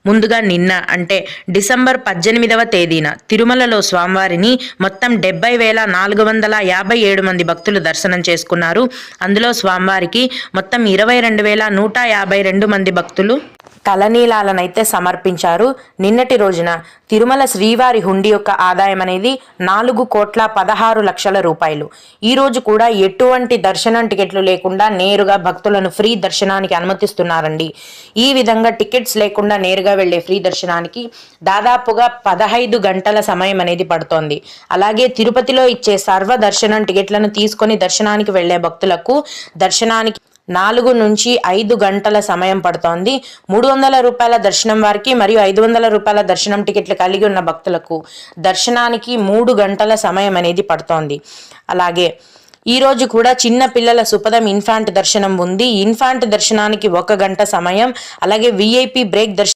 ముందుగా నిన్న అంటే డిసెంబర్ 18వ తేదీన తిరుమలలో స్వామివారిని మొత్తం 70,457 మంది భక్తులు దర్శనం చేసుకున్నారు. అందులో స్వామివారికి మొత్తం 22,152 మంది భక్తులు తలనీలాలనైతే సమర్పించారు. నిన్నటి రోజున తిరుమల శ్రీవారి హుండీ యొక్క ఆదాయం అనేది 4,16,00,000 రూపాయలు. ఈ రోజు కూడా ఎటువంటి దర్శనం టికెట్లు లేకుండా నేరుగా భక్తులను ఫ్రీ దర్శనానికి అనుమతిస్తున్నారండి. ఈ విధంగా టికెట్స్ లేకుండా నేరుగా వెళ్లే ఫ్రీ దర్శనానికి దాదాపుగా 15 గంటల సమయం అనేది పడుతోంది. అలాగే తిరుపతిలో ఇచ్చే సర్వ దర్శనం టికెట్లను తీసుకొని దర్శనానికి వెళ్లే భక్తులకు దర్శనానికి 4 నుంచి 5 గంటల సమయం పడుతోంది. 300 రూపాయల దర్శనం వారికి మరియు 500 రూపాయల దర్శనం టికెట్లు కలిగి ఉన్న భక్తులకు దర్శనానికి 3 గంటల సమయం అనేది పడుతోంది. అలాగే ఈ రోజు కూడా చిన్న పిల్లల సుపదం ఇన్ఫాంట్ దర్శనం ఉంది. ఇన్ఫాంట్ దర్శనానికి 1 గంట సమయం, అలాగే విఐపి బ్రేక్ దర్శనం